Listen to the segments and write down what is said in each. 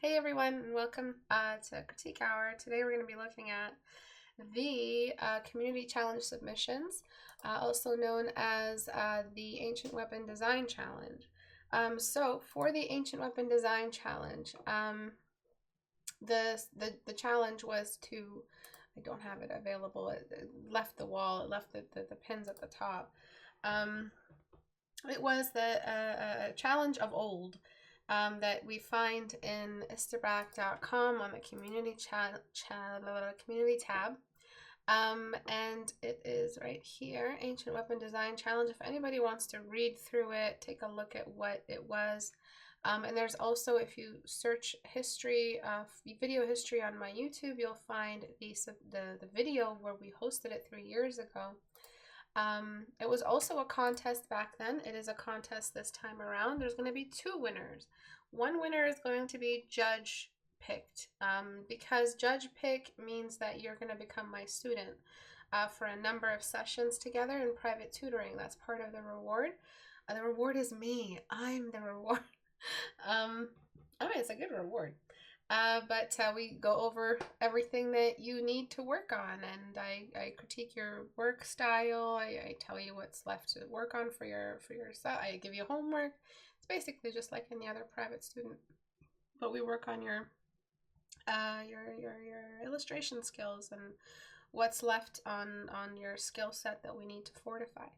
Hey everyone, and welcome to Critique Hour. Today we're going to be looking at the Community Challenge submissions, also known as the Ancient Weapon Design Challenge. So for the Ancient Weapon Design Challenge, the challenge was to, I don't have it available, it left the wall, it left the pins at the top. It was the challenge of old. That we find in Istebrak.com on the community community tab. And it is right here, Ancient Weapon Design Challenge. If anybody wants to read through it, take a look at what it was. And there's also, if you search history, video history on my YouTube, you'll find the video where we hosted it 3 years ago. It was also a contest back then. It is a contest this time around. There's going to be 2 winners. One winner is going to be judge picked, because judge pick means that you're going to become my student for a number of sessions together in private tutoring. That's part of the reward. The reward is me. I'm the reward. I mean, it's a good reward. But we go over everything that you need to work on, and I critique your work style. I tell you what's left to work on for yourself. I give you homework. It's basically just like any other private student, but we work on your illustration skills and what's left on your skill set that we need to fortify.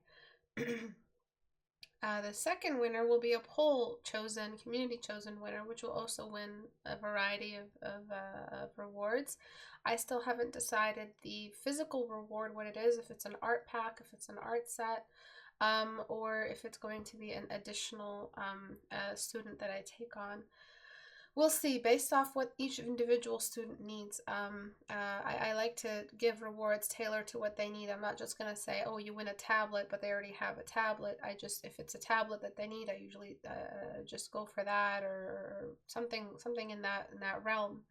The second winner will be a poll chosen, community chosen winner, which will also win a variety of rewards. I still haven't decided the physical reward, what it is, if it's an art pack, if it's an art set, or if it's going to be an additional student that I take on. We'll see, based off what each individual student needs. I like to give rewards tailored to what they need. I'm not just going to say, oh, you win a tablet, but they already have a tablet. If it's a tablet that they need, I usually just go for that, or something in that realm.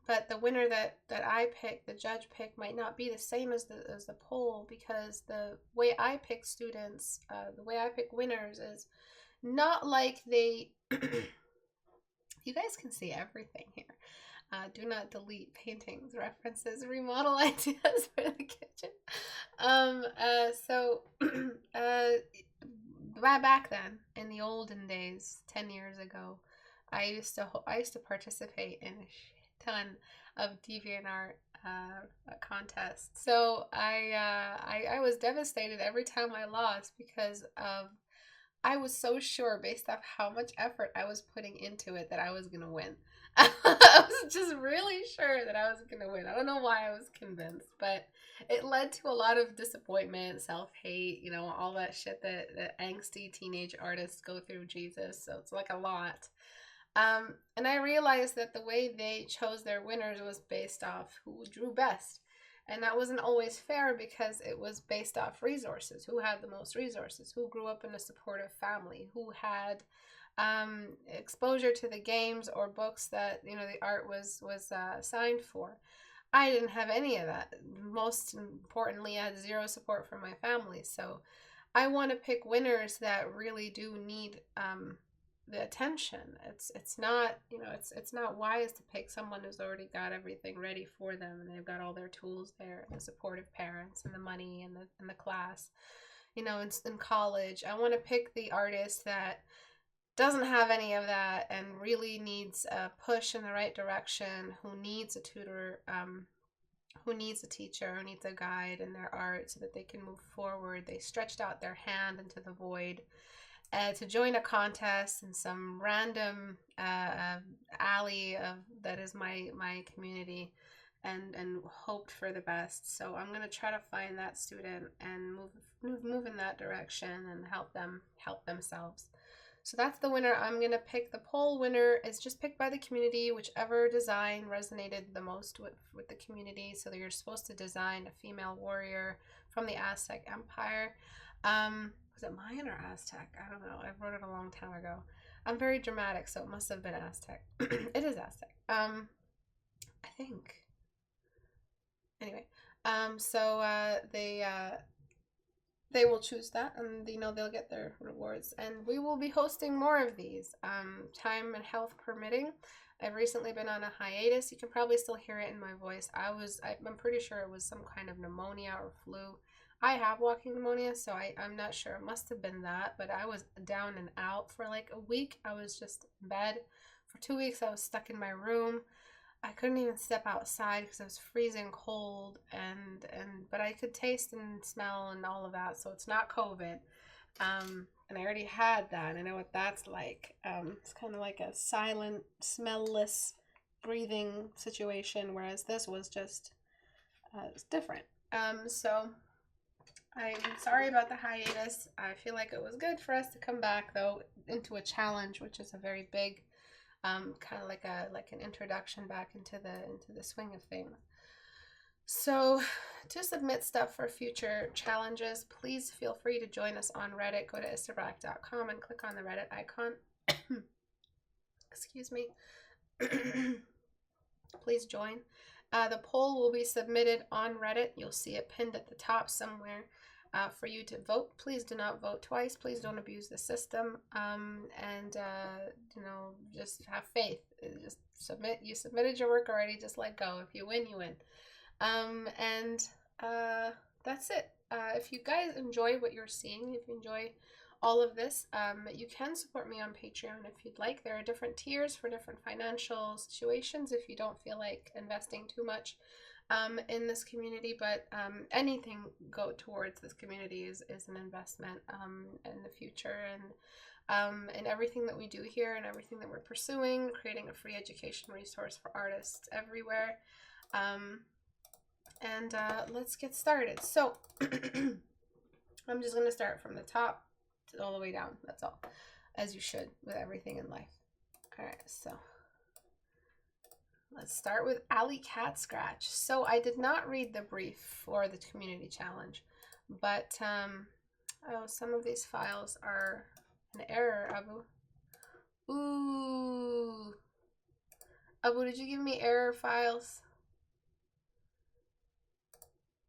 But the winner that I pick, the judge pick, might not be the same as the poll, because the way I pick students, the way I pick winners is not like they you guys can see everything here. Do not delete paintings, references, remodel ideas for the kitchen. So back then, in the olden days, 10 years ago, I used to participate in a ton of DeviantArt contests. So I was devastated every time I lost, because I was so sure, based off how much effort I was putting into it, that I was going to win. I was just really sure that I was going to win. I don't know why I was convinced, but it led to a lot of disappointment, self-hate, all that shit that angsty teenage artists go through, Jesus. So it's like a lot. And I realized that the way they chose their winners was based off who drew best. And that wasn't always fair, because it was based off resources. Who had the most resources? Who grew up in a supportive family? Who had exposure to the games or books that the art was signed for? I didn't have any of that. Most importantly, I had zero support from my family. So I want to pick winners that really do need the attention. It's not it's not wise to pick someone who's already got everything ready for them, and they've got all their tools there, and the supportive parents, and the money, and the class. In college, I want to pick the artist that doesn't have any of that and really needs a push in the right direction, who needs a tutor, who needs a teacher, who needs a guide in their art so that they can move forward. They stretched out their hand into the void to join a contest in some random alley that is my community, and hoped for the best. So I'm going to try to find that student and move in that direction and help themselves. So that's the winner I'm going to pick. The poll winner is just picked by the community, whichever design resonated the most with the community. So you're supposed to design a female warrior from the Aztec Empire. Was it Mayan or Aztec? I don't know. I wrote it a long time ago. I'm very dramatic, so it must have been Aztec. It is Aztec. I think. Anyway, so they they will choose that, and you know they'll get their rewards. And we will be hosting more of these, time and health permitting. I've recently been on a hiatus. You can probably still hear it in my voice. I'm pretty sure it was some kind of pneumonia or flu. I have walking pneumonia, so I'm not sure. It must have been that, but I was down and out for like a week. I was just in bed. For 2 weeks, I was stuck in my room. I couldn't even step outside because I was freezing cold, but I could taste and smell and all of that, so it's not COVID. And I already had that. I know what that's like. It's kind of like a silent, smellless breathing situation, whereas this was just it's different. So I'm sorry about the hiatus. I feel like it was good for us to come back though into a challenge, which is a very big, kind of like an introduction back into the swing of things. So to submit stuff for future challenges, please feel free to join us on Reddit. Go to istebrak.com and click on the Reddit icon. Excuse me. Please join. The poll will be submitted on Reddit. You'll see it pinned at the top somewhere for you to vote. Please do not vote twice. Please don't abuse the system. You know, just have faith. Just submit. You submitted your work already. Just let go. If you win, you win. That's it. If you guys enjoy what you're seeing, if you enjoy all of this, you can support me on Patreon if you'd like. There are different tiers for different financial situations if you don't feel like investing too much in this community, but anything go towards this community is an investment in the future, and everything that we do here and everything that we're pursuing, creating a free education resource for artists everywhere. Let's get started. So I'm just going to start from the top all the way down. That's all, as you should with everything in life. All right, so let's start with Alley Cat Scratch. So I did not read the brief for the community challenge, but oh, some of these files are an error, Abu. Ooh. Abu, did you give me error files?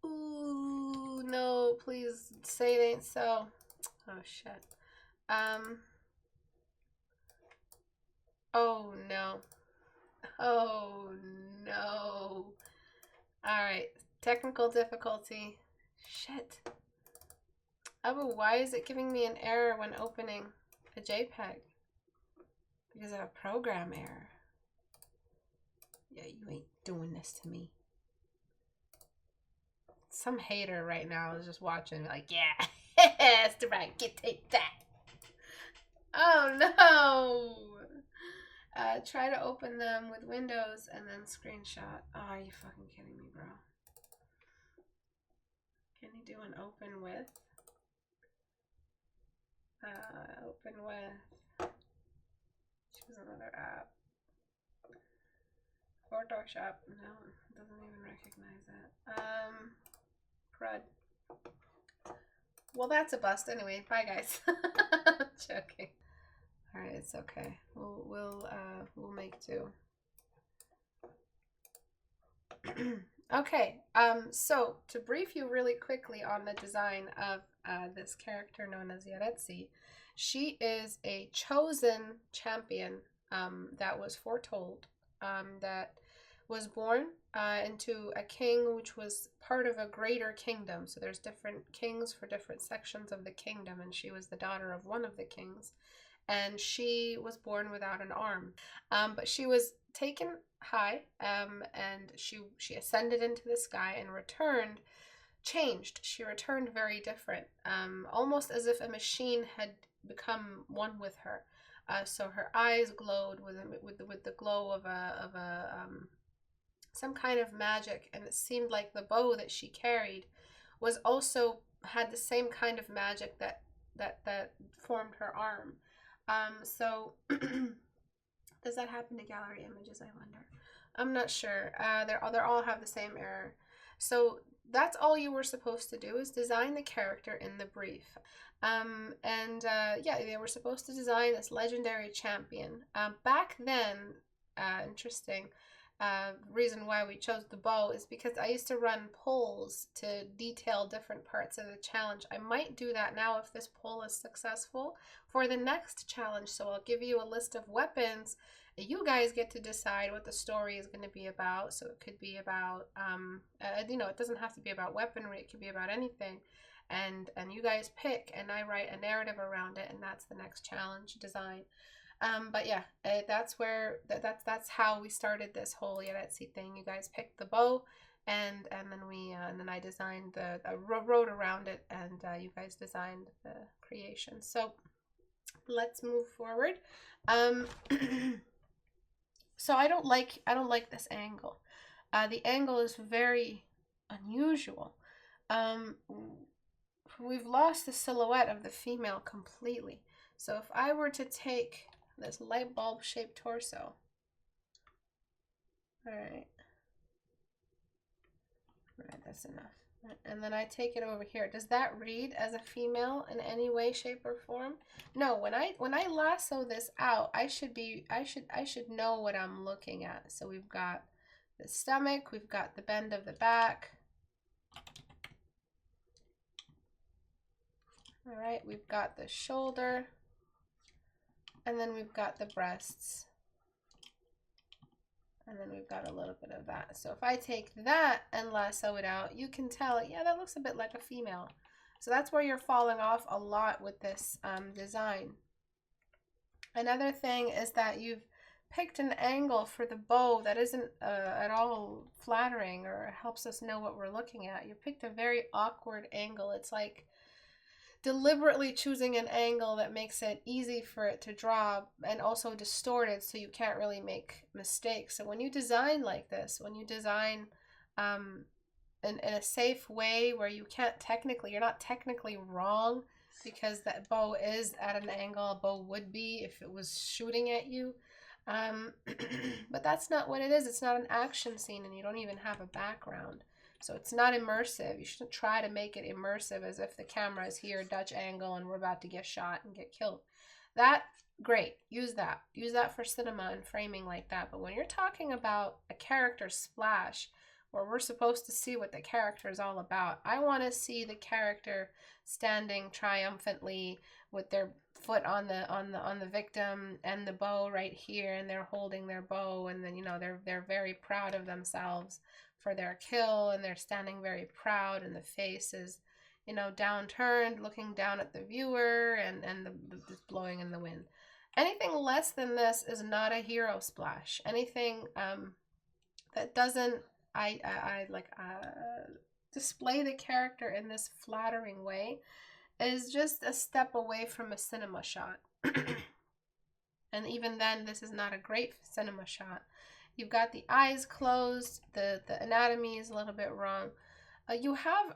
Ooh, no, please say it ain't so. Oh, shit. Oh, no. Oh, no. Alright, technical difficulty. Shit. Abu, why is it giving me an error when opening a JPEG? Because of a program error. Yeah, you ain't doing this to me. Some hater right now is just watching like, yeah, that's the right, take that. Oh no. Try to open them with Windows and then screenshot. Oh, are you fucking kidding me, bro? Can you do an open with? Open with. Choose another app. Photoshop. No, it doesn't even recognize that. Crud. Well, that's a bust anyway. Bye, guys. Joking. All right, it's okay. We'll make do. Okay. So to brief you really quickly on the design of this character known as Yaretsi, she is a chosen champion that was foretold, that was born into a king which was part of a greater kingdom. So there's different kings for different sections of the kingdom, and she was the daughter of one of the kings, and she was born without an arm. But she was taken high, and she ascended into the sky and returned changed. She returned very different, almost as if a machine had become one with her. So her eyes glowed with the glow of some kind of magic, and it seemed like the bow that she carried was also had the same kind of magic that formed her arm. So does that happen to gallery images, I wonder? I'm not sure. They all have the same error. So that's all you were supposed to do, is design the character in the brief. Yeah, they were supposed to design this legendary champion. Back then, interesting, reason why we chose the bow is because I used to run polls to detail different parts of the challenge. I might do that now if this poll is successful for the next challenge. So I'll give you a list of weapons. You guys get to decide what the story is going to be about. So it could be about, you know, it doesn't have to be about weaponry. It could be about anything. And you guys pick, and I write a narrative around it, and that's the next challenge design. But yeah, that's where that's how we started this whole Etsy thing. You guys picked the bow, and then I designed I wrote around it, and you guys designed the creation. So let's move forward. So I don't like this angle. The angle is very unusual. We've lost the silhouette of the female completely. So if I were to take this light bulb shaped torso, all right, that's enough. And then I take it over here. Does that read as a female in any way, shape, or form? No. When I lasso this out, I should know what I'm looking at. So we've got the stomach, we've got the bend of the back. All right, we've got the shoulder, and then we've got the breasts. And then we've got a little bit of that. So if I take that and lasso it out, you can tell, yeah, that looks a bit like a female. So that's where you're falling off a lot with this design. Another thing is that you've picked an angle for the bow that isn't at all flattering or helps us know what we're looking at. You picked a very awkward angle. It's like deliberately choosing an angle that makes it easy for it to draw and also distorted so you can't really make mistakes. So when you design like this, when you design in a safe way where you can't technically, you're not technically wrong because that bow is at an angle a bow would be if it was shooting at you. But that's not what it is. It's not an action scene and you don't even have a background. So it's not immersive. You shouldn't try to make it immersive as if the camera is here, Dutch angle, and we're about to get shot and get killed. That, great. Use that. Use that for cinema and framing like that. But when you're talking about a character splash, where we're supposed to see what the character is all about, I want to see the character standing triumphantly with their foot on the victim and the bow right here, and they're holding their bow, and then, you know, they're very proud of themselves for their kill, and they're standing very proud, and the face is, you know, downturned, looking down at the viewer, and just blowing in the wind. Anything less than this is not a hero splash. Anything that doesn't display the character in this flattering way is just a step away from a cinema shot. And even then, this is not a great cinema shot. You've got the eyes closed. The anatomy is a little bit wrong. You have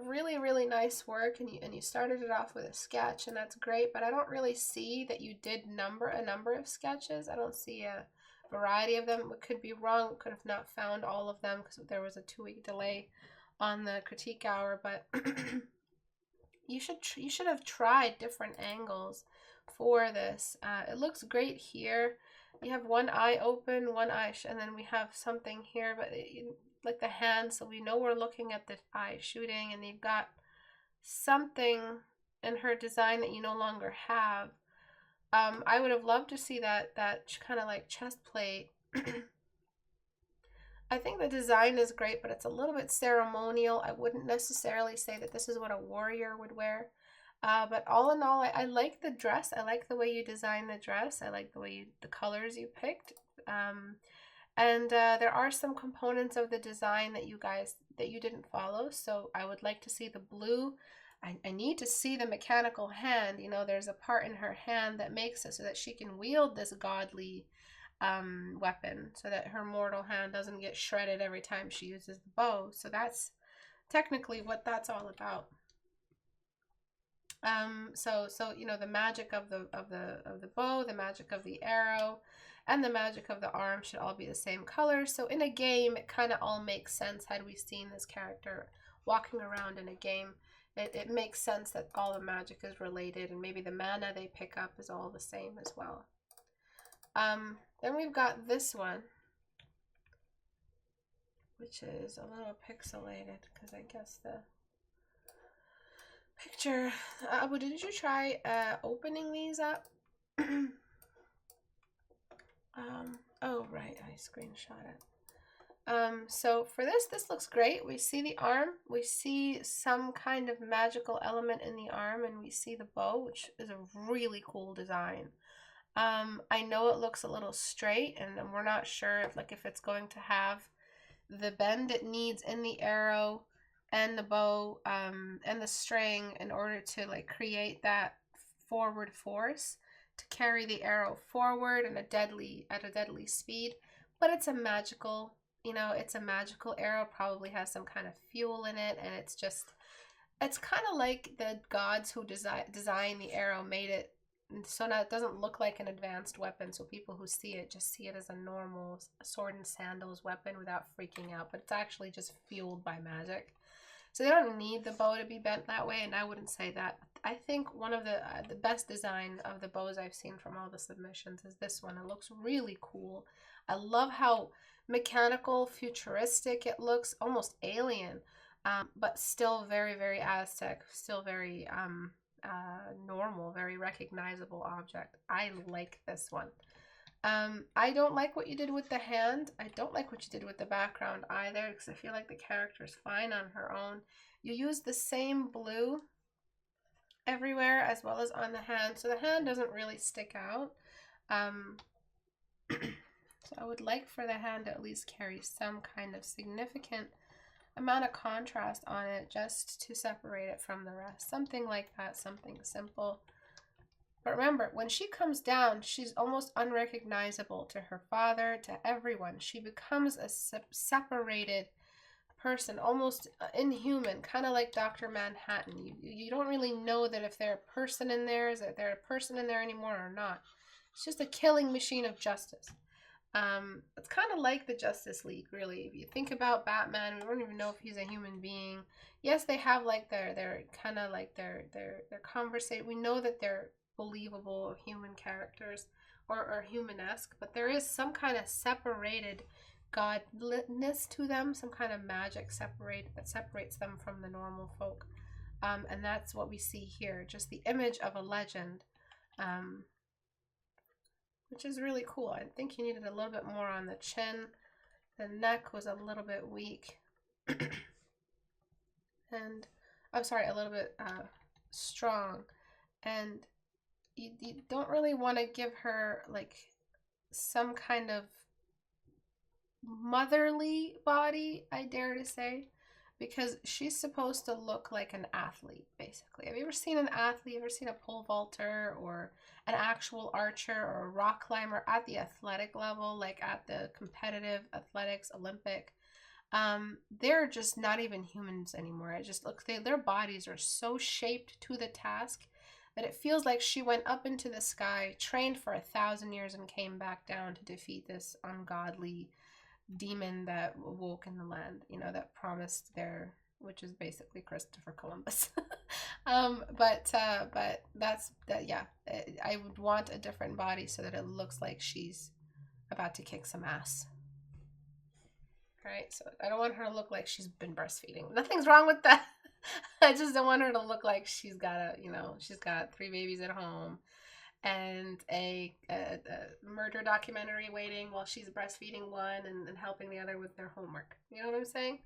really, really nice work, and you started it off with a sketch, and that's great. But I don't really see that you did a number of sketches. I don't see a variety of them. It could be wrong. Could have not found all of them because there was a 2-week delay on the critique hour. But you should have tried different angles for this. It looks great here. You have one eye open, one eye, and then we have something here, but like the hand, so we know we're looking at the eye shooting, and you've got something in her design that you no longer have. I would have loved to see that kind of like chest plate. I think the design is great, but it's a little bit ceremonial. I wouldn't necessarily say that this is what a warrior would wear. But all in all, I like the dress. I like the way you designed the dress. I like the colors you picked. And there are some components of the design that you didn't follow. So I would like to see the blue. I need to see the mechanical hand. You know, there's a part in her hand that makes it so that she can wield this godly weapon, so that her mortal hand doesn't get shredded every time she uses the bow. So that's technically what that's all about. So you know, the magic of the bow, the magic of the arrow, and the magic of the arm should all be the same color. So in a game, it kind of all makes sense. Had we seen this character walking around in a game, it makes sense that all the magic is related, and maybe the mana they pick up is all the same as well. Then we've got this one. which is a little pixelated because I guess the picture. But did you try opening these up? Oh right, I screenshot it. So for this looks great. We see the arm, we see some kind of magical element in the arm, and we see the bow, which is a really cool design. I know it looks a little straight, and we're not sure if it's going to have the bend it needs in the arrow and the bow and the string in order to like create that forward force to carry the arrow forward and at a deadly speed. But it's a magical, it's a magical arrow, probably has some kind of fuel in it, and it's kind of like the gods who design the arrow made it so now it doesn't look like an advanced weapon, so people who see it just see it as a normal sword and sandals weapon without freaking out, but it's actually just fueled by magic. So they don't need the bow to be bent that way, and I wouldn't say that. I think one of the best design of the bows I've seen from all the submissions is this one. It looks really cool. I love how mechanical, futuristic it looks, almost alien, but still very, very Aztec, still very normal, very recognizable object. I like this one. I don't like what you did with the hand. I don't like what you did with the background either, because I feel like the character is fine on her own. You use the same blue everywhere as well as on the hand, so the hand doesn't really stick out. So I would like for the hand to at least carry some kind of significant amount of contrast on it just to separate it from the rest. Something like that, something simple. But remember, when she comes down, she's almost unrecognizable to her father, to everyone. She becomes a separated person, almost inhuman, kind of like Dr. Manhattan. You don't really know that if they're a person in there, is that they're a person in there anymore or not. It's just a killing machine of justice. It's kind of like the Justice League, really. If you think about Batman, we don't even know if he's a human being. Yes, they have like their kind of like their conversation. We know that they're believable human characters or humanesque, but there is some kind of separated godness to them, some kind of magic that separates them from the normal folk. And that's what we see here, just the image of a legend. Which is really cool. I think he needed a little bit more on the chin. The neck was a little bit weak. And, I'm sorry, a little bit strong. And you don't really want to give her, like, some kind of motherly body, I dare to say. Because she's supposed to look like an athlete, basically. Have you ever seen an athlete? Ever seen a pole vaulter or an actual archer or a rock climber at the athletic level, like at the competitive athletics, Olympic? They're just not even humans anymore. It just looks, their bodies are so shaped to the task that it feels like she went up into the sky, trained for 1,000 years, and came back down to defeat this ungodly demon that woke in the land, that promised which is basically Christopher Columbus. But that's that. Yeah, I would want a different body so that it looks like she's about to kick some ass. All right, so I don't want her to look like she's been breastfeeding. Nothing's wrong with that. I just don't want her to look like she's got she's got 3 babies at home and a murder documentary waiting while she's breastfeeding one and helping the other with their homework. You know what I'm saying?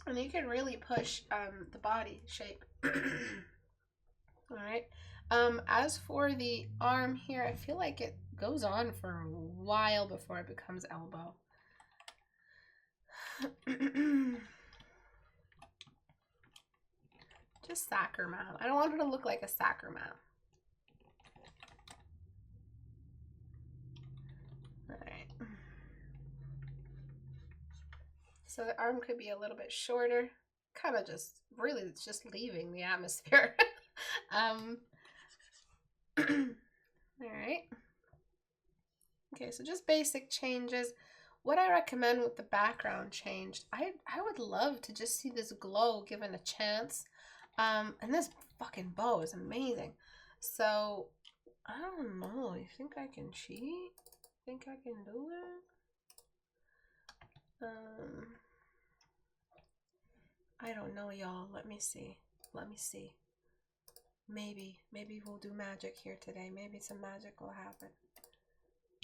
And you can really push the body shape. All right. As for the arm here, I feel like it goes on for a while before it becomes elbow. Just soccer mom. I don't want her to look like a soccer mom. Alright. So the arm could be a little bit shorter. Kind of just, really, it's just leaving the atmosphere. Alright. Okay, so just basic changes. What I recommend with the background changed, I would love to just see this glow given a chance. And this fucking bow is amazing. So, I don't know. You think I can cheat? Think I can do it? I don't know, y'all. Let me see. Let me see. Maybe we'll do magic here today. Maybe some magic will happen.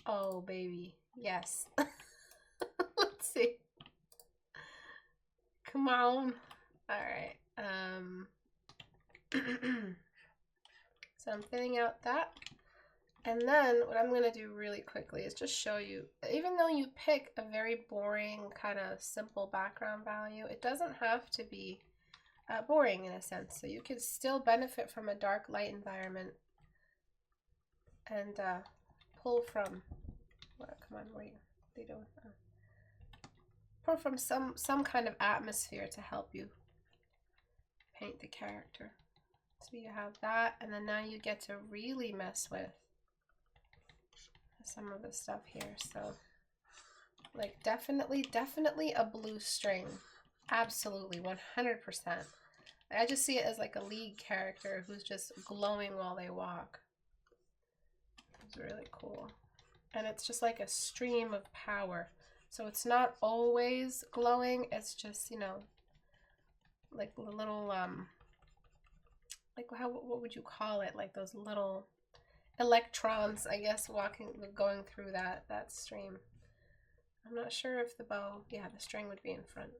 Oh, baby. Yes. Let's see. Come on. All right. So I'm thinning out that. And then what I'm going to do really quickly is just show you, even though you pick a very boring kind of simple background value, it doesn't have to be boring in a sense. So you can still benefit from a dark light environment and pull from, well, come on, what are they doing? Pull from some kind of atmosphere to help you paint the character. So you have that, and then now you get to really mess with some of the stuff here. So like definitely a blue string, absolutely 100%. I just see it as like a lead character who's just glowing while they walk. It's really cool, and it's just like a stream of power. So it's not always glowing, it's just, you know, like the little like what would you call it, like those little electrons, I guess, going through that stream. I'm not sure if the bow, yeah, the string would be in front.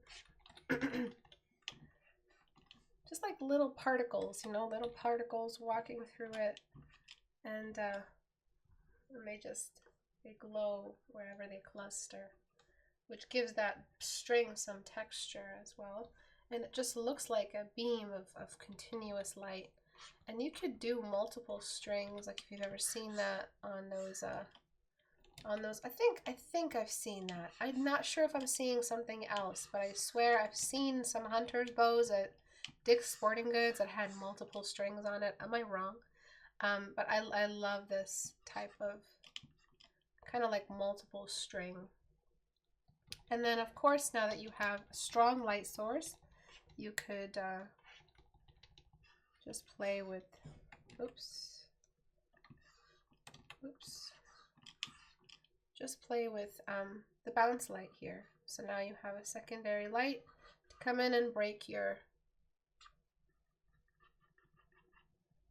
Just like little particles, you know, little particles walking through it, and they glow wherever they cluster, which gives that string some texture as well. And it just looks like a beam of continuous light. And you could do multiple strings, like if you've ever seen that on those, I think I've seen that. I'm not sure if I'm seeing something else, but I swear I've seen some hunter's bows at Dick's Sporting Goods that had multiple strings on it. Am I wrong? But I love this type of kind of like multiple string. And then of course, now that you have a strong light source, you could just play with, just play with the bounce light here. So now you have a secondary light to come in and break your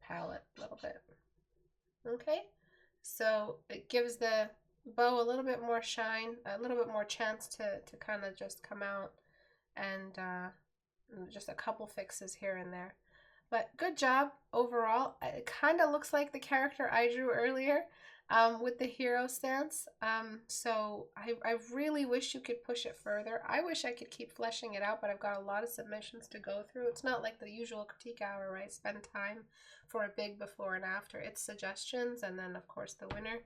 palette a little bit. Okay, so it gives the bow a little bit more shine, a little bit more chance to kind of just come out, and just a couple fixes here and there. But good job overall. It kind of looks like the character I drew earlier with the hero stance. So I really wish you could push it further. I wish I could keep fleshing it out, but I've got a lot of submissions to go through. It's not like the usual critique hour where I spend time for a big before and after. It's suggestions and then of course the winner.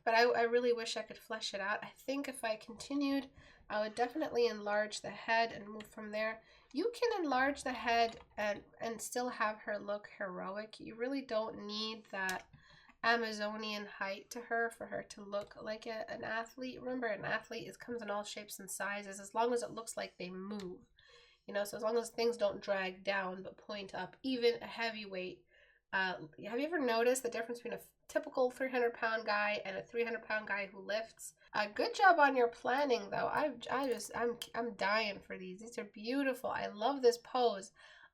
But I really wish I could flesh it out. I think if I continued, I would definitely enlarge the head and move from there. You can enlarge the head and still have her look heroic. You really don't need that Amazonian height to her for her to look like an athlete. Remember, an athlete comes in all shapes and sizes as long as it looks like they move. You know, so as long as things don't drag down but point up, even a heavyweight. Have you ever noticed the difference between a typical 300-pound guy and a 300-pound guy who lifts? Good job on your planning, though. I'm dying for these. These are beautiful. I love this pose.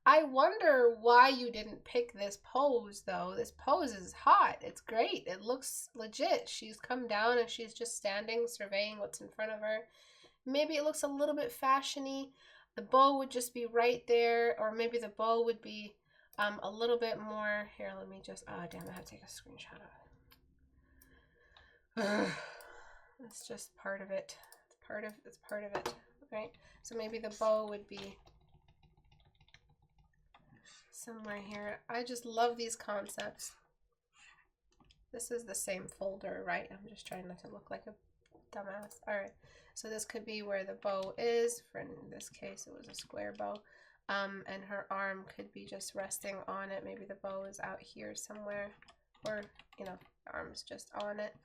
I wonder why you didn't pick this pose, though. This pose is hot. It's great. It looks legit. She's come down and she's just standing, surveying what's in front of her. Maybe it looks a little bit fashiony. The bow would just be right there, or maybe the bow would be a little bit more. Here, let me just, oh damn, I have to take a screenshot of it. It's just part of it. It's part of it, right? So maybe the bow would be somewhere here. I just love these concepts. This is the same folder, right? I'm just trying not to look like a dumbass. All right, so this could be where the bow is. For in this case, it was a square bow. And her arm could be just resting on it. Maybe the bow is out here somewhere, or, you know, the arm's just on it,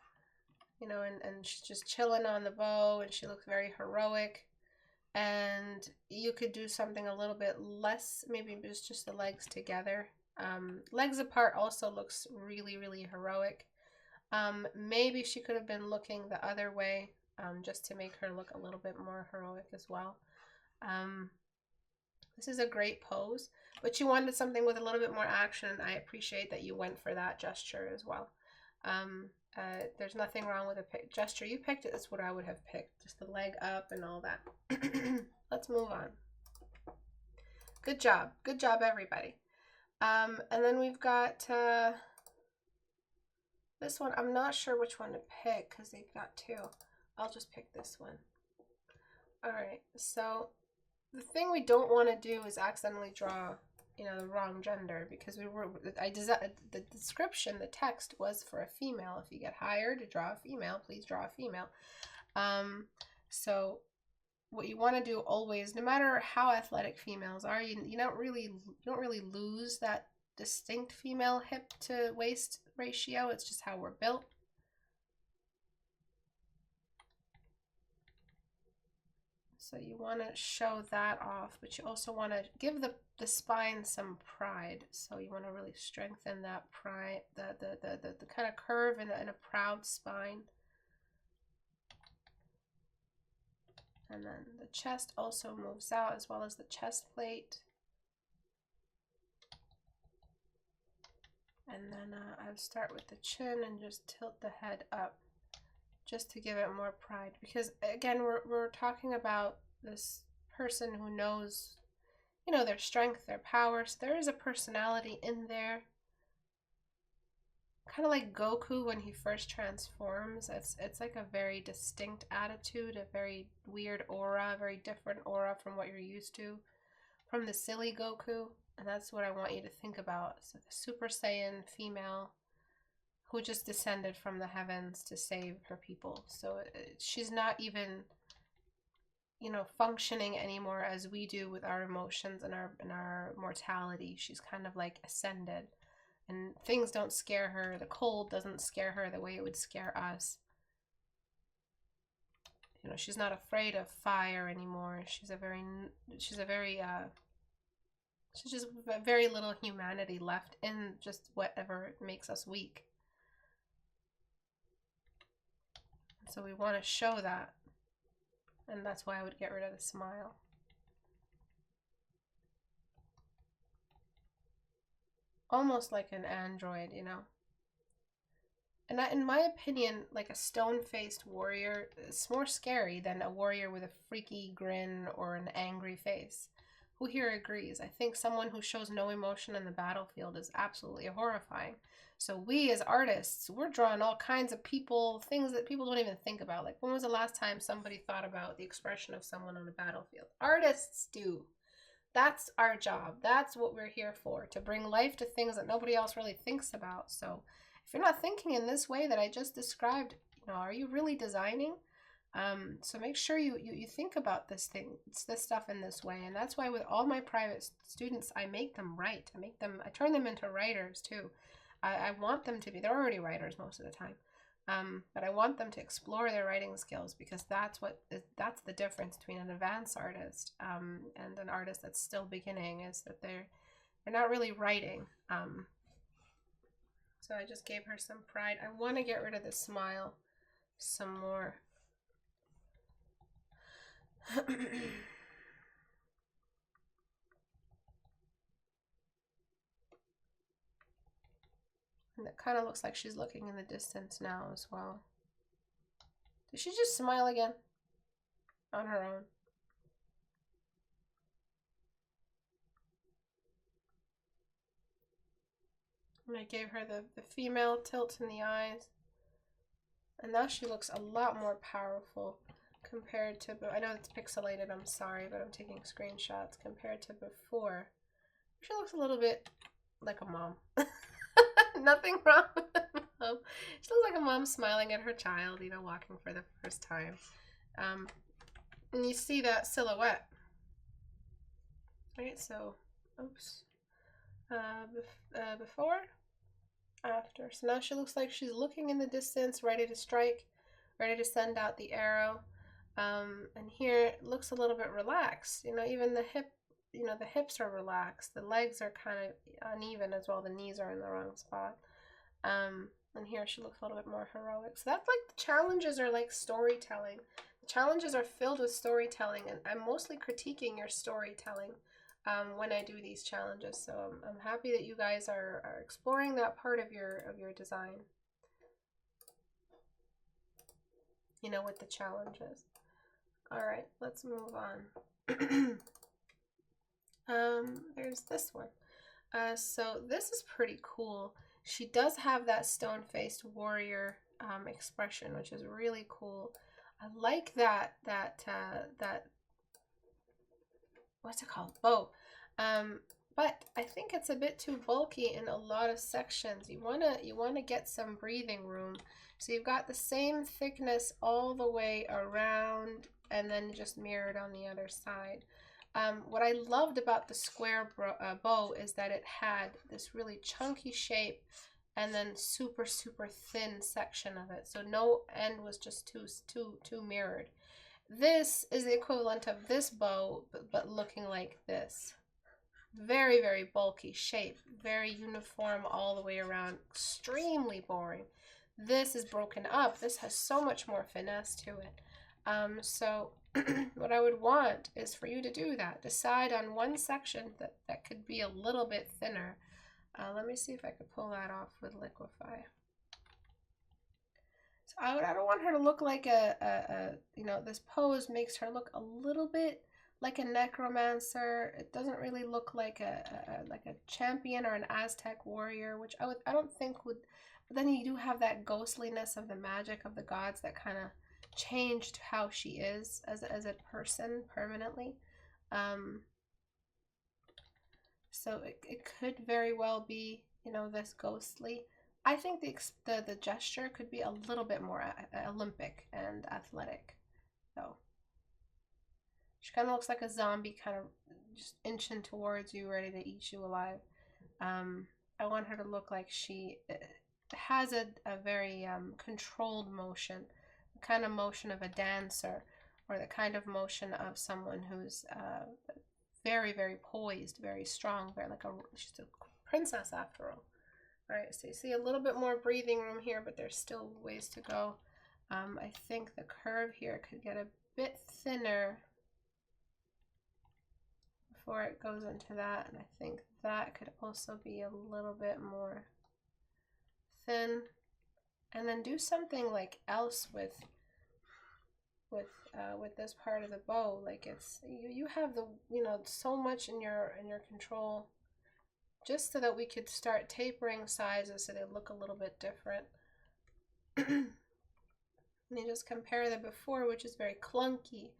you know, and she's just chilling on the bow, and she looks very heroic. And you could do something a little bit less, maybe just the legs together. Legs apart also looks really, really heroic. Maybe she could have been looking the other way. just to make her look a little bit more heroic as well. This is a great pose, but you wanted something with a little bit more action. I appreciate that you went for that gesture as well. There's nothing wrong with the gesture you picked. It's what I would have picked, just the leg up and all that. Let's move on. Good job, everybody. And then we've got this one. I'm not sure which one to pick because they've got two. I'll just pick this one. All right, so the thing we don't want to do is accidentally draw, you know, the wrong gender, because the description, the text was for a female. If you get hired to draw a female, please draw a female. So what you want to do always, no matter how athletic females are, you don't really lose that distinct female hip to waist ratio. It's just how we're built. So you want to show that off, but you also want to give the spine some pride. So you want to really strengthen that pride, the kind of curve in a proud spine. And then the chest also moves out, as well as the chest plate. And then I'll start with the chin and just tilt the head up, just to give it more pride. Because again, we're talking about this person who knows, you know, their strength, their power. So there is a personality in there. Kind of like Goku when he first transforms. It's like a very distinct attitude, a very weird aura, a very different aura from what you're used to from the silly Goku. And that's what I want you to think about. So the Super Saiyan female who just descended from the heavens to save her people. So she's not even, you know, functioning anymore as we do with our emotions and our mortality. She's kind of like ascended. And things don't scare her. The cold doesn't scare her the way it would scare us. You know, she's not afraid of fire anymore. She's just very little humanity left in just whatever makes us weak. So we want to show that. And that's why I would get rid of the smile. Almost like an android, you know. And in my opinion, like a stone-faced warrior is more scary than a warrior with a freaky grin or an angry face. Who here agrees? I think someone who shows no emotion in the battlefield is absolutely horrifying. So we as artists, we're drawing all kinds of people, things that people don't even think about. Like, when was the last time somebody thought about the expression of someone on the battlefield? Artists do. That's our job. That's what we're here for, to bring life to things that nobody else really thinks about. So if you're not thinking in this way that I just described, you know, are you really designing? So make sure you think about this stuff in this way. And that's why with all my private students, I make them write. I turn them into writers too. I want them to be, they're already writers most of the time. But I want them to explore their writing skills, because that's the difference between an advanced artist and an artist that's still beginning, is that they're not really writing. So I just gave her some pride. I want to get rid of the smile some more. And it kind of looks like she's looking in the distance now as well. Did she just smile again? On her own. And I gave her the female tilt in the eyes. And now she looks a lot more powerful compared to, I know it's pixelated, I'm sorry, but I'm taking screenshots, compared to before. She looks a little bit like a mom. Nothing wrong with a mom. She looks like a mom smiling at her child, you know, walking for the first time. And you see that silhouette. Right, so, oops. Before, after. So now she looks like she's looking in the distance, ready to strike, ready to send out the arrow. And here it looks a little bit relaxed. You know, even the hip, you know, the hips are relaxed. The legs are kind of uneven as well. The knees are in the wrong spot. And here she looks a little bit more heroic. So that's like the challenges are like storytelling. The challenges are filled with storytelling, and I'm mostly critiquing your storytelling when I do these challenges. So I'm happy that you guys are exploring that part of your design, you know, with the challenges. All right, let's move on. There's this one. So this is pretty cool. She does have that stone-faced warrior expression, which is really cool. I like that what's it called? Bow. But I think it's a bit too bulky in a lot of sections. You wanna get some breathing room. So you've got the same thickness all the way around, and then just mirrored on the other side. What I loved about the square bow is that it had this really chunky shape and then super thin section of it. So no end was just too mirrored. This is the equivalent of this bow, but looking like this. Very bulky shape, very uniform all the way around, extremely boring. This is broken up. This has so much more finesse to it. So what I would want is for you to do that. Decide on one section that could be a little bit thinner. Let me see if I could pull that off with Liquify. So I don't want her to look like you know, this pose makes her look a little bit like a necromancer. It doesn't really look like a champion or an Aztec warrior, which I don't think would. But then you do have that ghostliness of the magic of the gods that kind of changed how she is as a person permanently. So it could very well be, you know, this ghostly. I think the gesture could be a little bit more Olympic and athletic, though. She kind of looks like a zombie, kind of just inching towards you, ready to eat you alive. I want her to look like she has a very controlled motion, the kind of motion of a dancer, or the kind of motion of someone who's very poised, very strong, she's a princess after all. All right, so you see a little bit more breathing room here, but there's still ways to go. I think the curve here could get a bit thinner before it goes into that, and I think that could also be a little bit more thin. And then do something like else with this part of the bow. Like it's you have the, you know, so much in your control, just so that we could start tapering sizes so they look a little bit different. And you just compare the before, which is very clunky,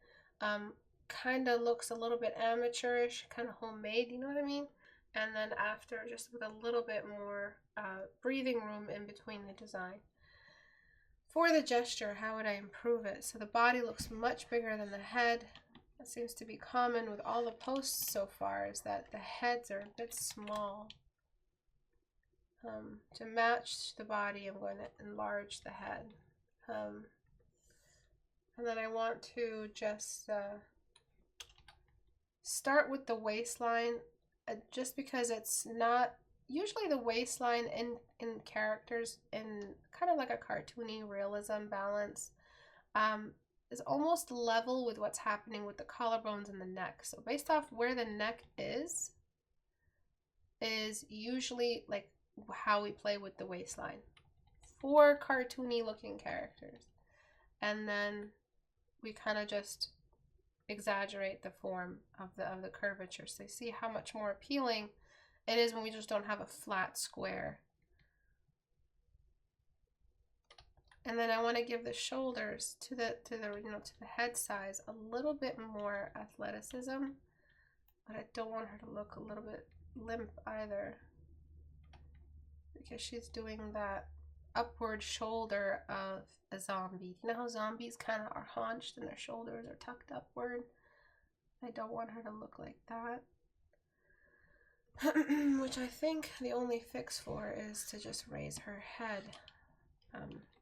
kind of looks a little bit amateurish, kind of homemade, you know what I mean? And then after, just with a little bit more breathing room in between the design. For the gesture, how would I improve it? So the body looks much bigger than the head. That seems to be common with all the posts so far, is that the heads are a bit small. To match the body, I'm going to enlarge the head. And then I want to just start with the waistline, just because it's not usually the waistline in characters in kind of like a cartoony realism balance is almost level with what's happening with the collarbones and the neck. So based off where the neck is usually like how we play with the waistline for cartoony looking characters. And then we kind of just exaggerate the form of the curvature. So you see how much more appealing it is when we just don't have a flat square. And then I want to give the shoulders to the head size a little bit more athleticism, but I don't want her to look a little bit limp either, because she's doing that upward shoulder of a zombie. You know how zombies kind of are haunched and their shoulders are tucked upward? I don't want her to look like that. Which I think the only fix for is to just raise her head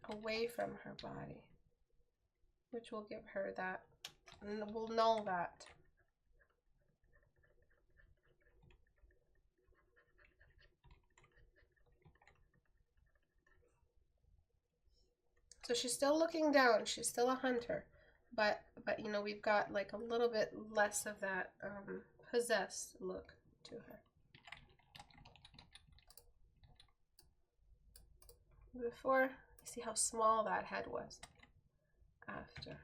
away from her body, which will give her that, will null that. So she's still looking down. She's still a hunter. But you know, we've got like a little bit less of that possessed look to her. Before, you see how small that head was. After.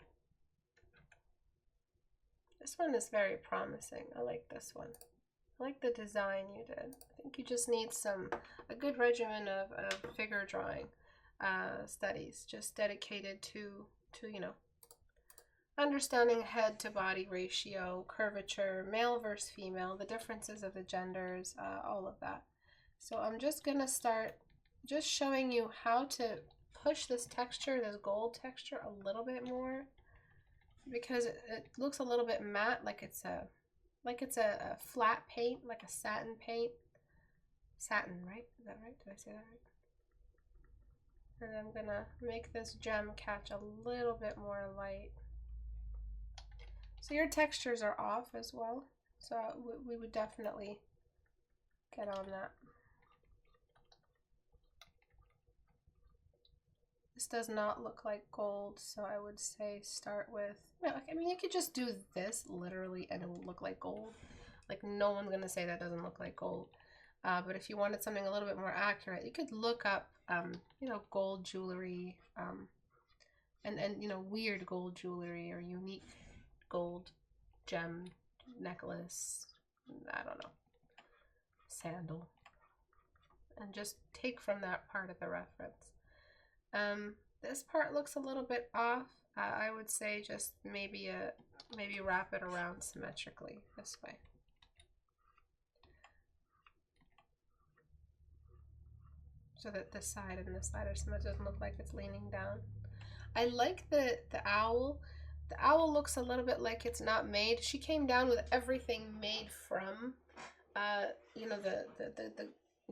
This one is very promising. I like this one. I like the design you did. I think you just need a good regimen of figure drawing studies, just dedicated to you know, understanding head to body ratio, curvature, male versus female, the differences of the genders, all of that. So I'm just gonna start just showing you how to push this texture, this gold texture, a little bit more, because it looks a little bit matte, like it's a flat paint, like a satin paint. Satin, right? Is that right? Did I say that right? And I'm gonna make this gem catch a little bit more light. So your textures are off as well, so we would definitely get on that. This does not look like gold, so I would say start with, no, I mean, you could just do this literally and it will look like gold. Like, no one's gonna say that doesn't look like gold. But if you wanted something a little bit more accurate, you could look up, you know, gold jewelry, and you know, weird gold jewelry or unique gold gem necklace, I don't know, sandal, and just take from that part of the reference. This part looks a little bit off. I would say just maybe wrap it around symmetrically this way. So that this side and this side are symmetrical. It doesn't look like it's leaning down. I like the owl. The owl looks a little bit like it's not made. She came down with everything made from, you know,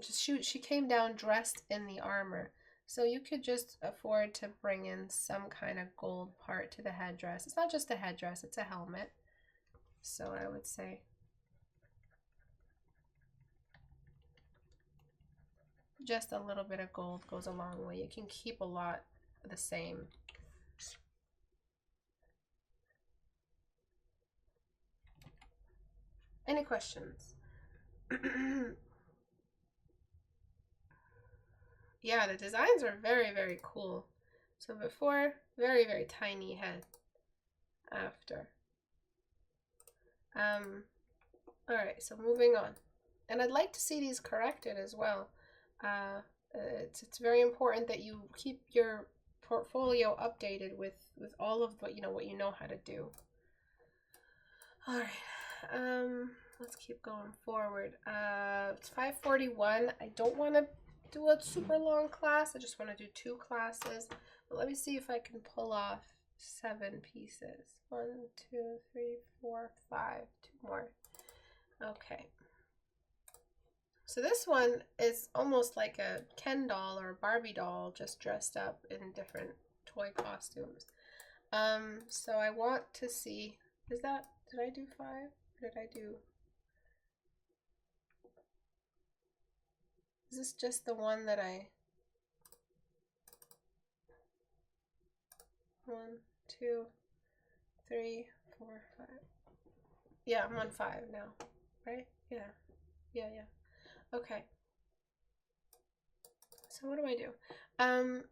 she came down dressed in the armor. So you could just afford to bring in some kind of gold part to the headdress. It's not just a headdress, it's a helmet. So I would say just a little bit of gold goes a long way. You can keep a lot the same. Any questions? Yeah, the designs are very, very cool. So before, very, very tiny head. After. All right, so moving on. And I'd like to see these corrected as well. It's very important that you keep your portfolio updated with all of what you know how to do. All right, let's keep going forward. It's 5:41. I don't want to do a super long class. I just want to do 2 classes. But let me see if I can pull off 7 pieces. 1, 2, 3, 4, 5. 2 more. Okay. So this one is almost like a Ken doll or a Barbie doll, just dressed up in different toy costumes. So I want to see, did I do 5? Or did I do? Is this just the one that 1, 2, 3, 4, 5. Yeah, I'm on 5 now, right? Yeah. Okay. So what do I do?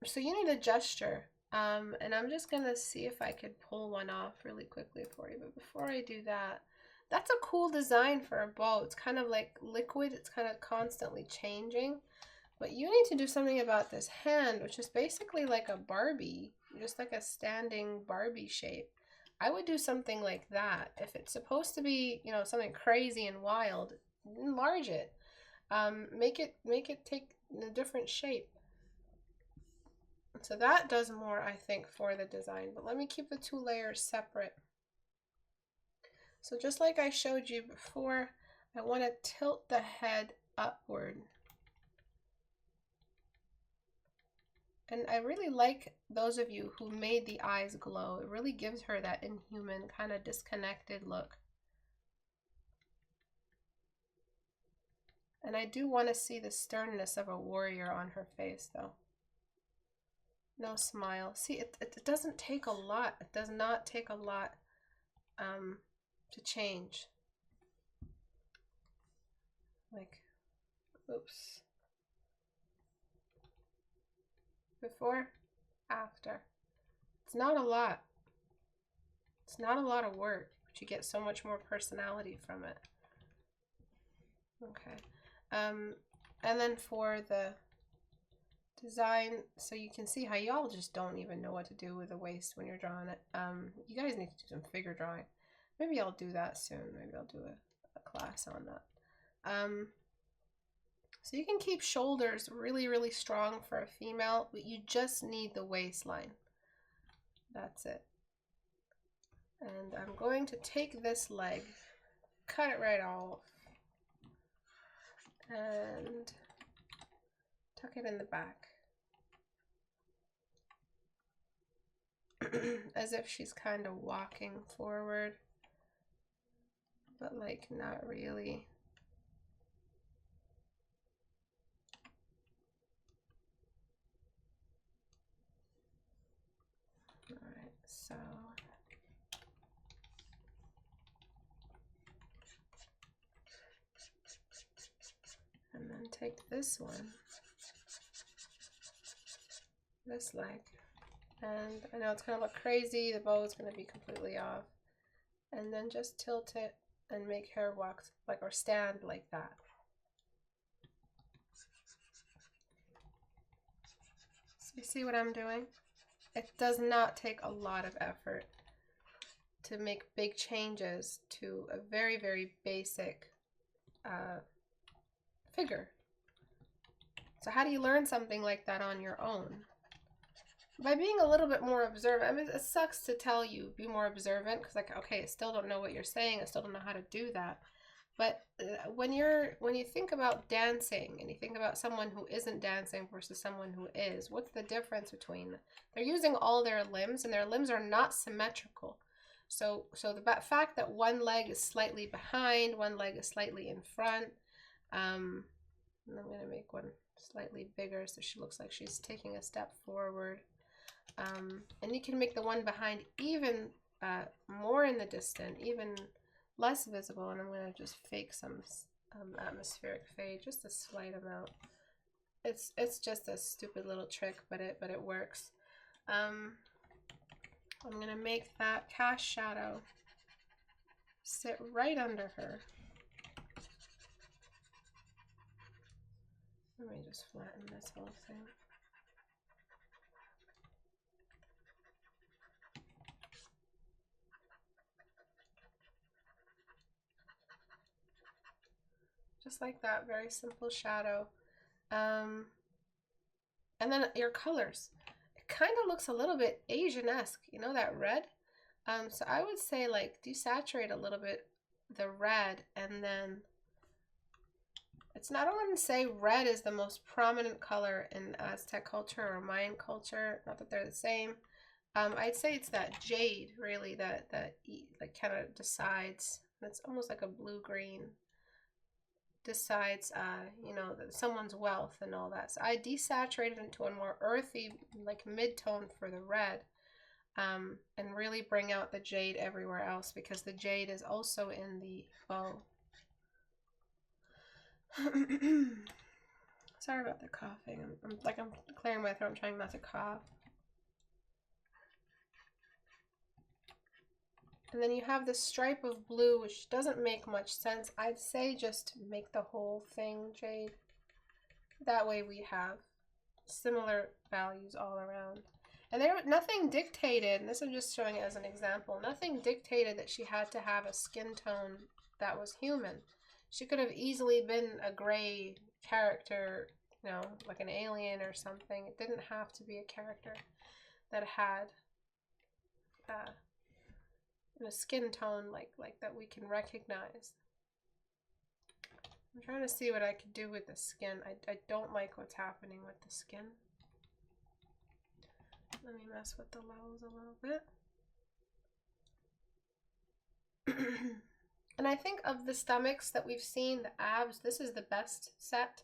So you need a gesture. And I'm just gonna see if I could pull one off really quickly for you. But before I do that, that's a cool design for a bow. It's kind of like liquid. It's kind of constantly changing. But you need to do something about this hand, which is basically like a Barbie, just like a standing Barbie shape. I would do something like that. If it's supposed to be, you know, something crazy and wild, enlarge it. Make it take a different shape. So that does more, I think, for the design. But let me keep the 2 layers separate. So just like I showed you before, I want to tilt the head upward. And I really like those of you who made the eyes glow. It really gives her that inhuman, kind of disconnected look. And I do want to see the sternness of a warrior on her face, though. No smile. See, it doesn't take a lot. It does not take a lot to change. Like, oops. Before, after. It's not a lot. It's not a lot of work, but you get so much more personality from it. Okay. And then for the design, so you can see how y'all just don't even know what to do with the waist when you're drawing it. You guys need to do some figure drawing. Maybe I'll do that soon. Maybe I'll do a class on that. So you can keep shoulders really, really strong for a female, but you just need the waistline. That's it. And I'm going to take this leg, cut it right off, and tuck it in the back. As if she's kind of walking forward, but like not really. Alright, so and then take this one, this leg, and I know it's gonna look crazy, the bow is gonna be completely off, and then just tilt it and make her walk like, or stand like that. So you see what I'm doing? It does not take a lot of effort to make big changes to a very, very basic figure. So how do you learn something like that on your own? By being a little bit more observant. I mean, it sucks to tell you, be more observant, because like, okay, I still don't know what you're saying, I still don't know how to do that. But when you think about dancing and you think about someone who isn't dancing versus someone who is, what's the difference between them? They're using all their limbs, and their limbs are not symmetrical. So the fact that one leg is slightly behind, one leg is slightly in front, and I'm going to make one slightly bigger so she looks like she's taking a step forward. And you can make the one behind even more in the distance, even less visible, and I'm going to just fake some atmospheric fade, just a slight amount. It's just a stupid little trick, but it works. I'm going to make that cast shadow sit right under her. Let me just flatten this whole thing. Just like that, very simple shadow. And then your colors. It kind of looks a little bit Asian-esque, you know, that red? So I would say like desaturate a little bit the red, and then it's not, I wouldn't say red is the most prominent color in Aztec culture or Mayan culture, not that they're the same. I'd say it's that jade really that like kind of decides. It's almost like a blue-green. Decides, you know, someone's wealth and all that. So I desaturated into a more earthy, like mid-tone for the red, and really bring out the jade everywhere else, because the jade is also in the bow. Sorry about the coughing. I'm clearing my throat. I'm trying not to cough. And then you have this stripe of blue, which doesn't make much sense. I'd say just make the whole thing jade. That way we have similar values all around. And there, nothing dictated, and this I'm just showing it as an example, nothing dictated that she had to have a skin tone that was human. She could have easily been a gray character, you know, like an alien or something. It didn't have to be a character that had a skin tone like that we can recognize. I'm trying to see what I could do with the skin. I don't like what's happening with the skin. Let me mess with the levels a little bit. And I think of the stomachs that we've seen, the abs, this is the best set,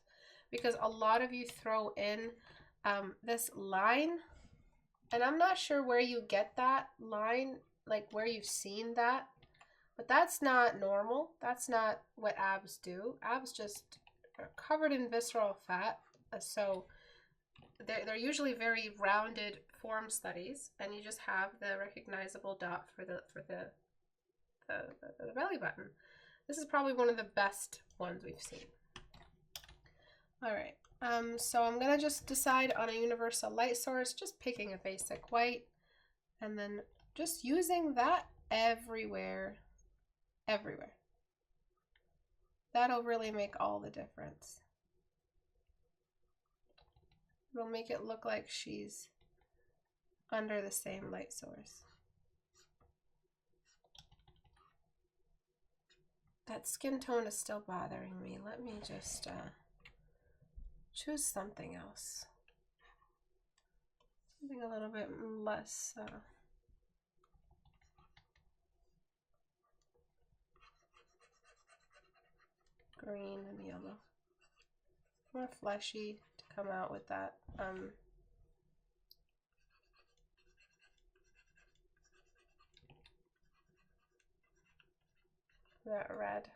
because a lot of you throw in this line And I'm not sure where you get that line, like where you've seen that, but that's not normal. That's not what abs do. Abs just are covered in visceral fat. So they're usually very rounded form studies, and you just have the recognizable dot for the belly button. This is probably one of the best ones we've seen. All right. So I'm gonna just decide on a universal light source, just picking a basic white, and then just using that everywhere. That'll really make all the difference. It'll make it look like she's under the same light source. That skin tone is still bothering me. Let me just choose something else. Something a little bit less green and yellow. More fleshy to come out with that that red.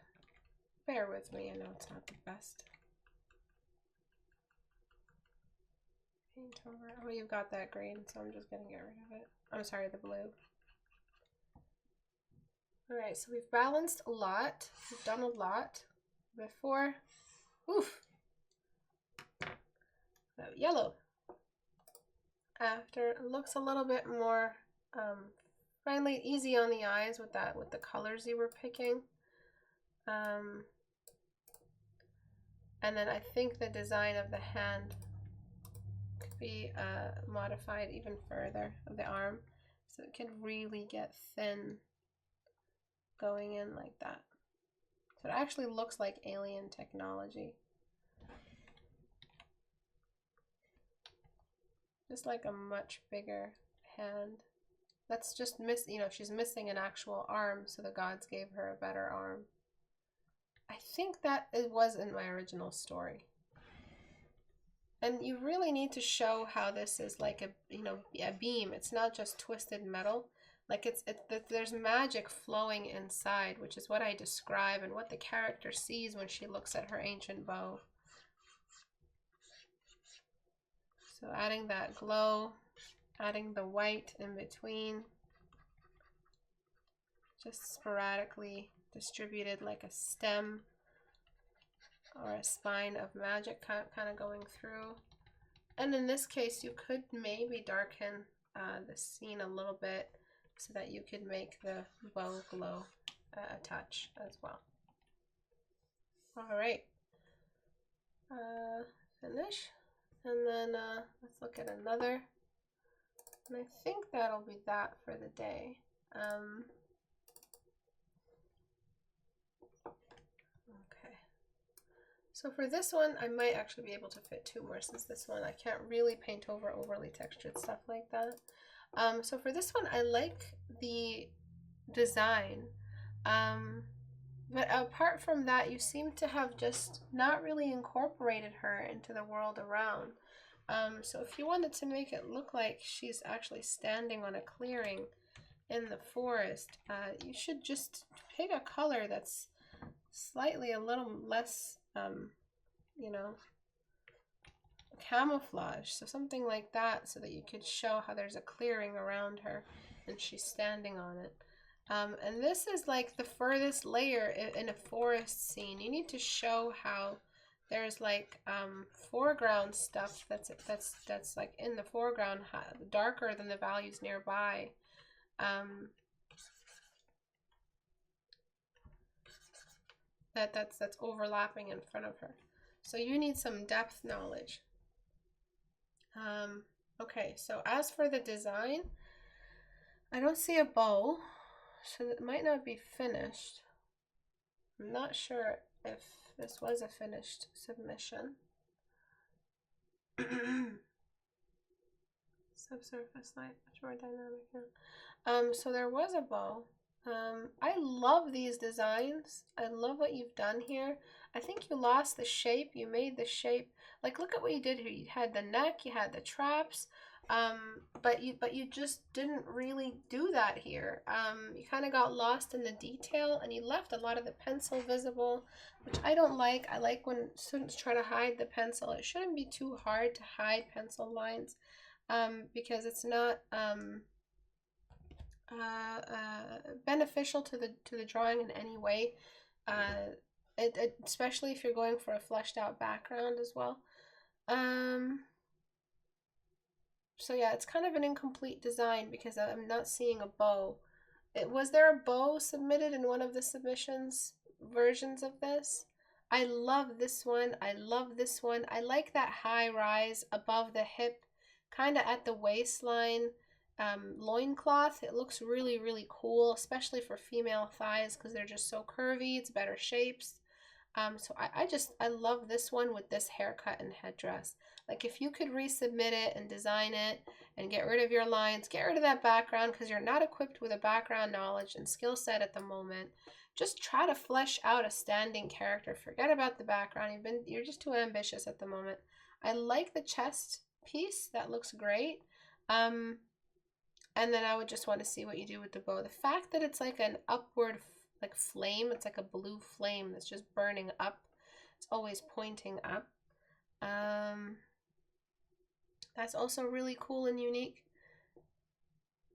Bear with me, I know it's not the best. Paint over. Oh, you've got that green, so I'm just gonna get rid of it. I'm sorry, the blue. All right, so we've balanced a lot. We've done a lot before. Oof. Yellow. After, it looks a little bit more friendly, easy on the eyes with that, with the colors you were picking. And then I think the design of the hand could be modified even further, of the arm, so it can really get thin going in like that. So it actually looks like alien technology. Just like a much bigger hand. That's just she's missing an actual arm, so the gods gave her a better arm. I think that it was in my original story. And you really need to show how this is like a beam. It's not just twisted metal. Like there's magic flowing inside, which is what I describe and what the character sees when she looks at her ancient bow. So adding that glow, adding the white in between, just sporadically distributed like a stem or a spine of magic kind of going through. And in this case, you could maybe darken the scene a little bit so that you could make the bow glow a touch as well. All right, finish. And then let's look at another. And I think that'll be that for the day. Okay. So for this one, I might actually be able to fit two more, since this one I can't really paint over overly textured stuff like that. So for this one, I like the design. But apart from that, you seem to have just not really incorporated her into the world around. So if you wanted to make it look like she's actually standing on a clearing in the forest, you should just pick a color that's slightly a little less, camouflage. So something like that, so that you could show how there's a clearing around her and she's standing on it. And this is like the furthest layer in a forest scene. You need to show how there's like foreground stuff that's like in the foreground, darker than the values nearby. That's overlapping in front of her. So you need some depth knowledge. Okay, so as for the design, I don't see a bow, so it might not be finished. I'm not sure if this was a finished submission. Subsurface light, much more dynamic now. So there was a bow. I love these designs. I love what you've done here. I think you lost the shape. You made the shape. Like, look at what you did here. You had the neck, you had the traps. But you just didn't really do that here. You kind of got lost in the detail, and you left a lot of the pencil visible, which I don't like. I like when students try to hide the pencil. It shouldn't be too hard to hide pencil lines, because it's not beneficial to the drawing in any way. Especially if you're going for a fleshed out background as well. So yeah, it's kind of an incomplete design because I'm not seeing a bow. Was there a bow submitted in one of the submissions versions of this? I love this one. I love this one. I like that high rise above the hip, kind of at the waistline loincloth. It looks really, really cool, especially for female thighs because they're just so curvy. It's better shapes. So I love this one with this haircut and headdress. Like if you could resubmit it and design it and get rid of your lines, get rid of that background because you're not equipped with a background knowledge and skill set at the moment. Just try to flesh out a standing character. Forget about the background. You're just too ambitious at the moment. I like the chest piece. That looks great. And then I would just want to see what you do with the bow. The fact that it's like an upward like flame, it's like a blue flame that's just burning up. It's always pointing up. That's also really cool and unique.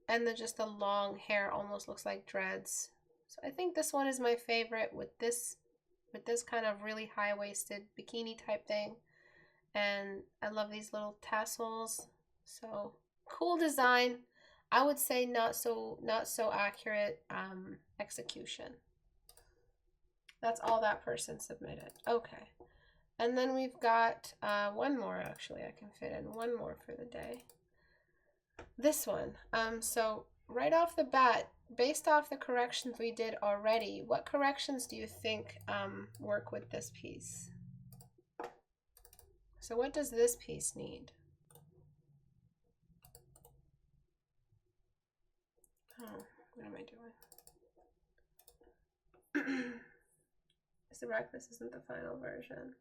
And then just the long hair almost looks like dreads. So I think this one is my favorite with this kind of really high-waisted bikini type thing. And I love these little tassels. So cool design. I would say not so accurate execution. That's all that person submitted. Okay. And then we've got one more, actually. I can fit in one more for the day. This one. So right off the bat, based off the corrections we did already, what corrections do you think work with this piece? So what does this piece need? Oh, what am I doing? Istebrak, this isn't the final version.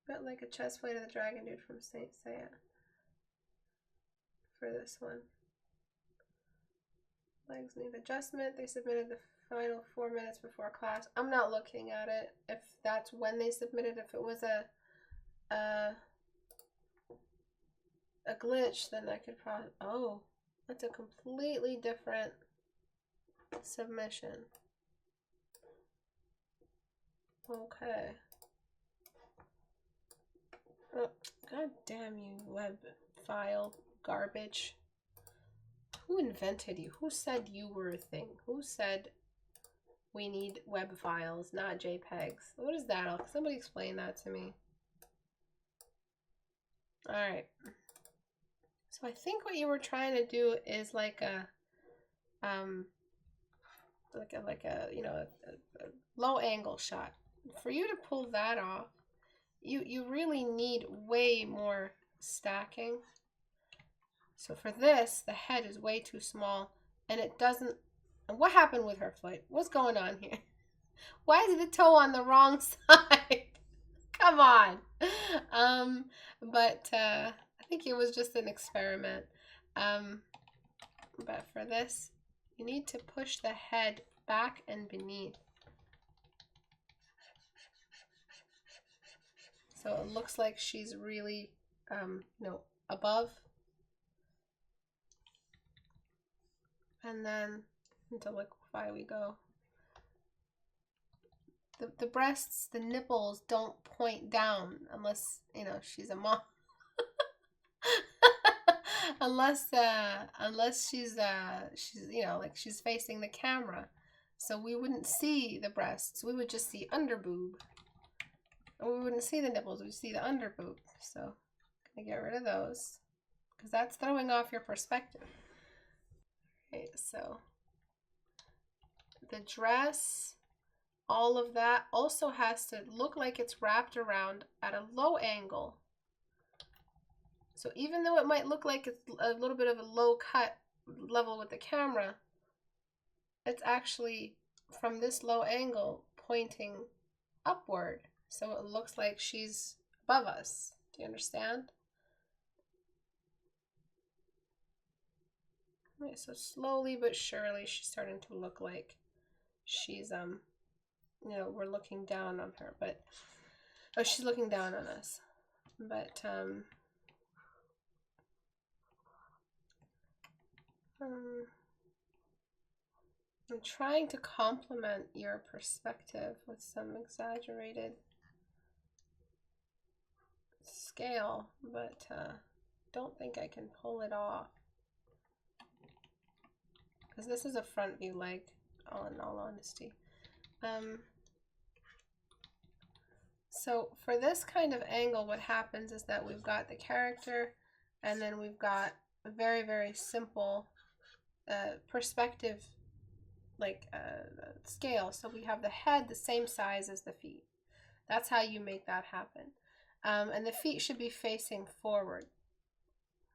But like a chest plate of the dragon dude from Saint Seiya for this one. Legs need adjustment. They submitted the final 4 minutes before class. I'm not looking at it if that's when they submitted. If it was a glitch, then I could probably, oh, that's a completely different submission. Okay. Oh, God damn you, web file garbage. Who invented you? Who said you were a thing? Who said we need web files, not JPEGs? What is that? Somebody explain that to me. Alright. So I think what you were trying to do is like a you know, a low angle shot. For you to pull that off, you really need way more stacking. So for this, the head is way too small, and it doesn't. What happened with her flight? What's going on here? Why is the toe on the wrong side? Come on. But I think it was just an experiment. But for this, you need to push the head back and beneath. So it looks like she's really, no, above. And then into liquefy we go. The breasts, the nipples don't point down unless, you know, she's a mom. unless she's you know, like she's facing the camera. So we wouldn't see the breasts. We would just see under boob. And we wouldn't see the nipples. We'd see the under boob. So I'm gonna get rid of those because that's throwing off your perspective. Okay, so the dress, all of that also has to look like it's wrapped around at a low angle. So even though it might look like it's a little bit of a low cut level with the camera, it's actually from this low angle pointing upward. So it looks like she's above us. Do you understand? Right, so slowly but surely she's starting to look like she's, you know, we're looking down on her, but, oh, she's looking down on us. But, I'm trying to complement your perspective with some exaggerated scale, but don't think I can pull it off. Because this is a front view leg, in all honesty. So for this kind of angle, what happens is that we've got the character, and then we've got a very, very simple perspective, like scale. So we have the head the same size as the feet. That's how you make that happen. And the feet should be facing forward.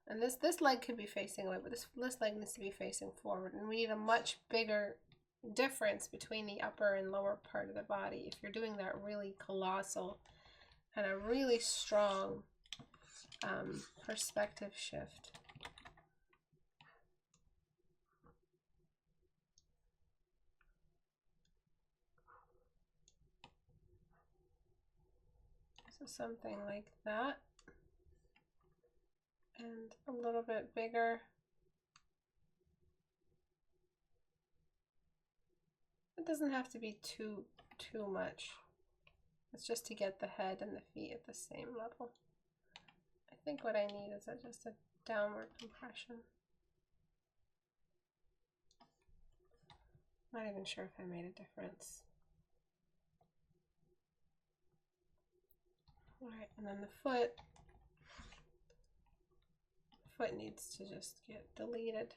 And this leg could be facing away, but this leg needs to be facing forward. And we need a much bigger difference between the upper and lower part of the body if you're doing that really colossal and a really strong perspective shift. So something like that, and a little bit bigger. It doesn't have to be too much. It's just to get the head and the feet at the same level. I think what I need is just a downward compression. Not even sure if I made a difference. All right, and then the foot needs to just get deleted.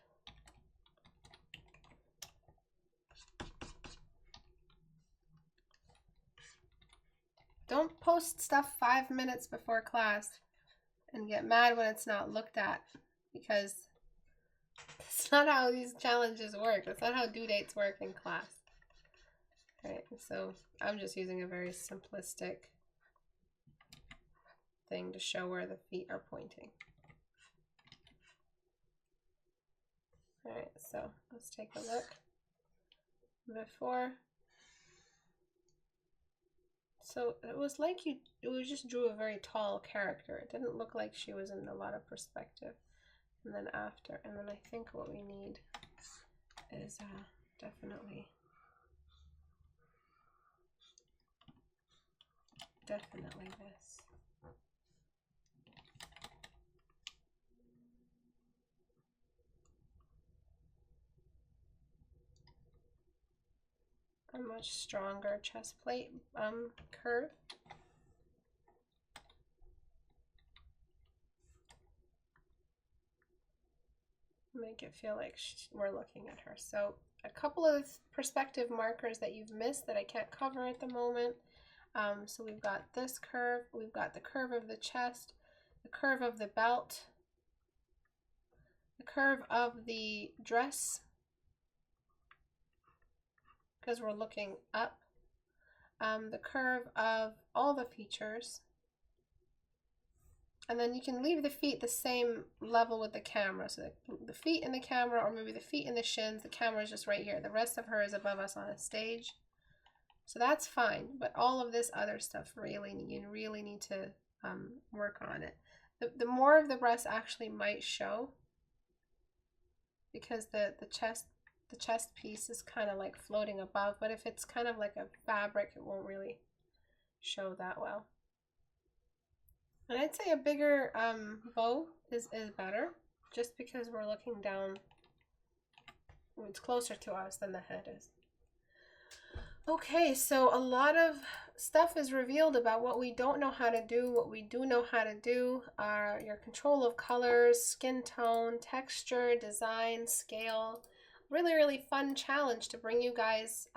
Don't post stuff 5 minutes before class and get mad when it's not looked at, because that's not how these challenges work. That's not how due dates work in class. Okay, so I'm just using a very simplistic thing to show where the feet are pointing. All right, so let's take a look. Before, so it was like you just drew a very tall character. It didn't look like she was in a lot of perspective. And then after, and then I think what we need is definitely this. A much stronger chest plate curve. Make it feel like we're looking at her. So a couple of perspective markers that you've missed that I can't cover at the moment. So we've got this curve, we've got the curve of the chest, the curve of the belt, the curve of the dress, because we're looking up, the curve of all the features, and then you can leave the feet the same level with the camera. So the feet in the camera, or maybe the feet in the shins, the camera is just right here. The rest of her is above us on a stage. So that's fine, but all of this other stuff, you really need to work on it. The more of the breast actually might show, because the chest piece is kind of like floating above, but if it's kind of like a fabric, it won't really show that well. And I'd say a bigger bow is better, just because we're looking down. It's closer to us than the head is. Okay, so a lot of stuff is revealed about what we don't know how to do. What we do know how to do are your control of colors, skin tone, texture, design, scale. Really, really fun challenge to bring you guys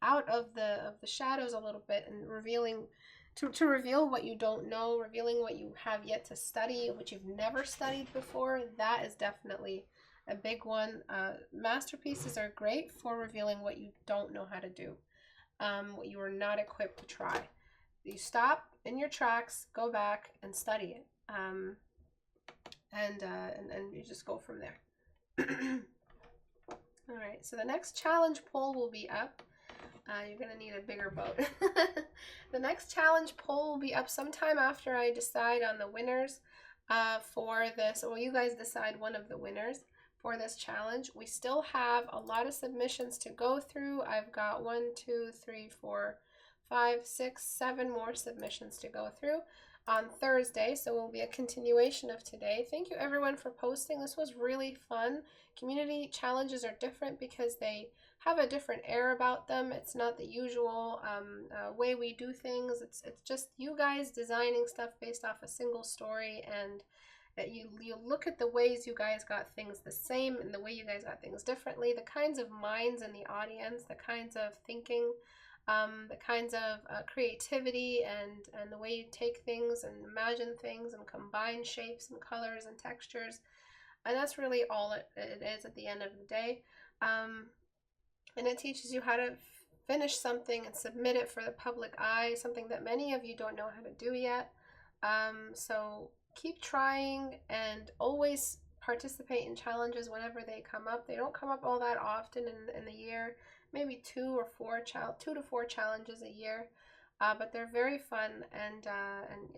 out of the shadows a little bit, and revealing to reveal what you don't know, revealing what you have yet to study, what you've never studied before. That is definitely a big one. Masterpieces are great for revealing what you don't know how to do, what you are not equipped to try. You stop in your tracks, go back and study it, and you just go from there. All right, so the next challenge poll will be up. You're gonna need a bigger boat. The next challenge poll will be up sometime after I decide on the winners for this. Well, you guys decide one of the winners for this challenge. We still have a lot of submissions to go through. I've got 1, 2, 3, 4, 5, 6, 7 more submissions to go through on Thursday, so it will be a continuation of today. Thank you everyone for posting. This was really fun. Community challenges are different because they have a different air about them. It's not the usual way we do things. It's just you guys designing stuff based off a single story, and you look at the ways you guys got things the same and the way you guys got things differently, the kinds of minds in the audience, the kinds of thinking, the kinds of creativity and the way you take things and imagine things and combine shapes and colors and textures. And that's really all it is at the end of the day. And it teaches you how to finish something and submit it for the public eye, something that many of you don't know how to do yet. So keep trying and always participate in challenges whenever they come up. They don't come up all that often in the year, maybe 2 to 4 challenges a year, but they're very fun, and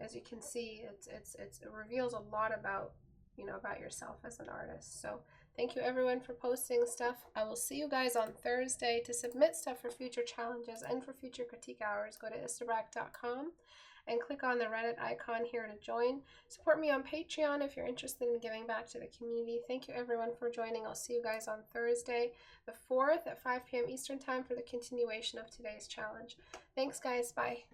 as you can see, it reveals a lot about about yourself as an artist. So thank you everyone for posting stuff. I will see you guys on Thursday. To submit stuff for future challenges and for future critique hours, go to istebrak.com and click on the Reddit icon here to join. Support me on Patreon if you're interested in giving back to the community. Thank you everyone for joining. I'll see you guys on Thursday, the 4th at 5 p.m. Eastern Time for the continuation of today's challenge. Thanks guys, bye.